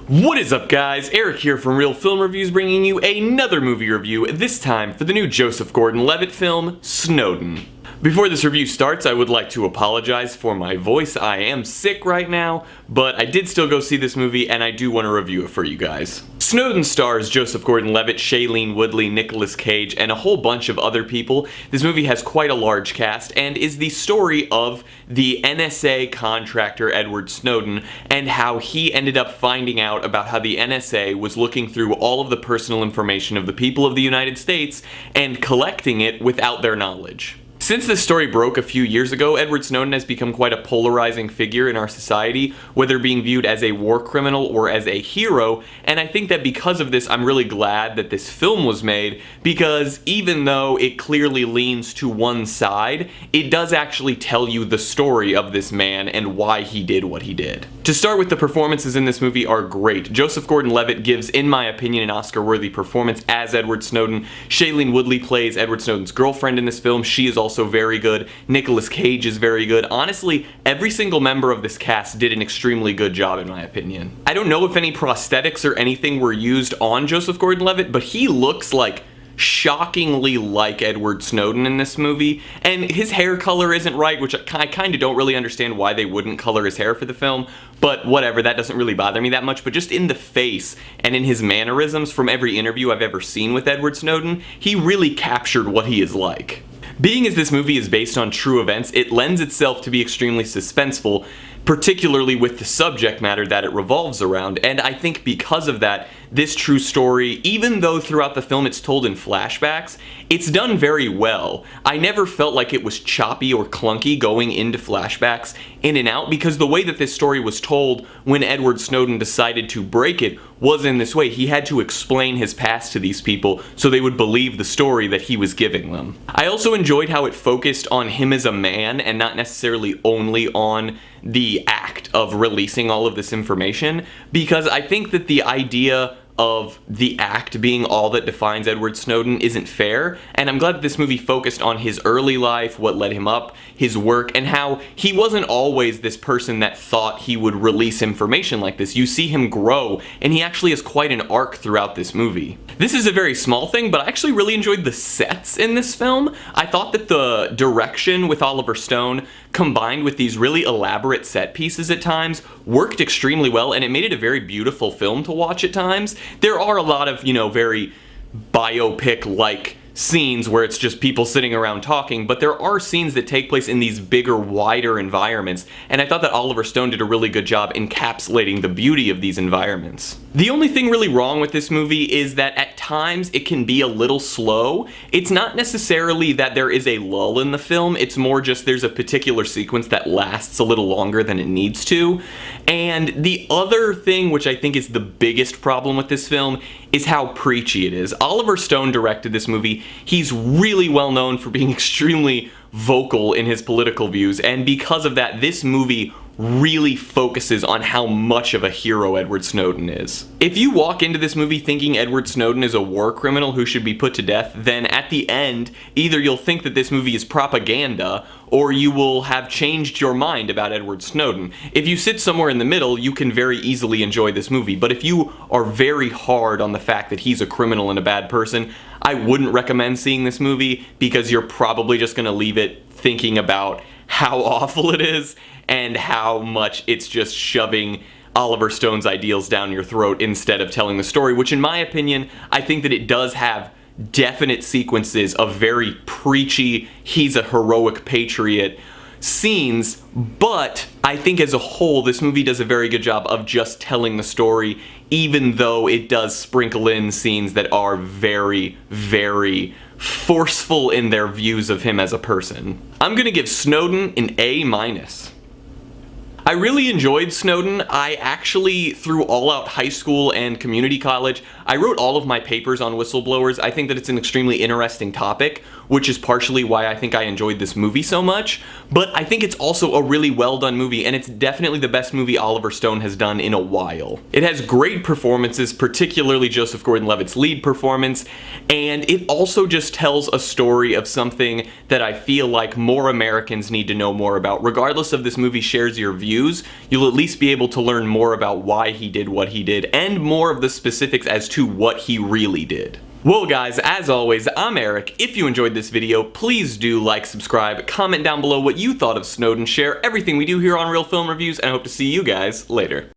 What is up, guys? Eric here from Real Film Reviews, bringing you another movie review, this time for the new Joseph Gordon-Levitt film, Snowden. Before this review starts, I would like to apologize for my voice. I am sick right now, but I did still go see this movie, and I do want to review it for you guys. Snowden stars Joseph Gordon-Levitt, Shailene Woodley, Nicolas Cage, and a whole bunch of other people. This movie has quite a large cast, and is the story of the NSA contractor Edward Snowden, and how he ended up finding out about how the NSA was looking through all of the personal information of the people of the United States, and collecting it without their knowledge. Since this story broke a few years ago, Edward Snowden has become quite a polarizing figure in our society, whether being viewed as a war criminal or as a hero, and I think that because of this, I'm really glad that this film was made, because even though it clearly leans to one side, it does actually tell you the story of this man and why he did what he did. To start with, the performances in this movie are great. Joseph Gordon-Levitt gives, in my opinion, an Oscar-worthy performance as Edward Snowden. Shailene Woodley plays Edward Snowden's girlfriend in this film. She is also very good. Nicolas Cage is very good. Honestly, every single member of this cast did an extremely good job, in my opinion. I don't know if any prosthetics or anything were used on Joseph Gordon-Levitt, but he looks like shockingly like Edward Snowden in this movie, and his hair color isn't right, which I kind of don't really understand why they wouldn't color his hair for the film, but whatever, that doesn't really bother me that much. But just in the face and in his mannerisms from every interview I've ever seen with Edward Snowden, he really captured what he is like. Being as this movie is based on true events, it lends itself to be extremely suspenseful, particularly with the subject matter that it revolves around, and I think because of that, this true story, even though throughout the film it's told in flashbacks, it's done very well. I never felt like it was choppy or clunky going into flashbacks in and out, because the way that this story was told when Edward Snowden decided to break it was in this way. He had to explain his past to these people so they would believe the story that he was giving them. I also enjoyed how it focused on him as a man and not necessarily only on the act of releasing all of this information, because I think that the idea of the act being all that defines Edward Snowden isn't fair, and I'm glad that this movie focused on his early life, what led him up, his work, and how he wasn't always this person that thought he would release information like this. You see him grow, and he actually has quite an arc throughout this movie. This is a very small thing, but I actually really enjoyed the sets in this film. I thought that the direction with Oliver Stone, combined with these really elaborate set pieces at times, worked extremely well, and it made it a very beautiful film to watch at times. There are a lot of, very biopic-like scenes where it's just people sitting around talking, but there are scenes that take place in these bigger, wider environments, and I thought that Oliver Stone did a really good job encapsulating the beauty of these environments. The only thing really wrong with this movie is that at times it can be a little slow. It's not necessarily that there is a lull in the film, it's more just there's a particular sequence that lasts a little longer than it needs to. And the other thing, which I think is the biggest problem with this film, is how preachy it is. Oliver Stone directed this movie. He's really well known for being extremely vocal in his political views, and because of that, this movie really focuses on how much of a hero Edward Snowden is. If you walk into this movie thinking Edward Snowden is a war criminal who should be put to death, then at the end, either you'll think that this movie is propaganda, or you will have changed your mind about Edward Snowden. If you sit somewhere in the middle, you can very easily enjoy this movie, but if you are very hard on the fact that he's a criminal and a bad person, I wouldn't recommend seeing this movie, because you're probably just gonna leave it thinking about how awful it is and how much it's just shoving Oliver Stone's ideals down your throat instead of telling the story, which in my opinion, I think that it does have definite sequences of very preachy, he's a heroic patriot scenes, but I think as a whole this movie does a very good job of just telling the story, even though it does sprinkle in scenes that are very, very forceful in their views of him as a person. I'm gonna give Snowden an A-. I really enjoyed Snowden. I actually, through all out high school and community college, I wrote all of my papers on whistleblowers. I think that it's an extremely interesting topic, which is partially why I think I enjoyed this movie so much, but I think it's also a really well done movie, and it's definitely the best movie Oliver Stone has done in a while. It has great performances, particularly Joseph Gordon-Levitt's lead performance, and it also just tells a story of something that I feel like more Americans need to know more about. Regardless of this movie shares your views use, you'll at least be able to learn more about why he did what he did and more of the specifics as to what he really did. Well guys, as always, I'm Eric. If you enjoyed this video, please do like, subscribe, comment down below what you thought of Snowden, share everything we do here on Real Film Reviews, and I hope to see you guys later.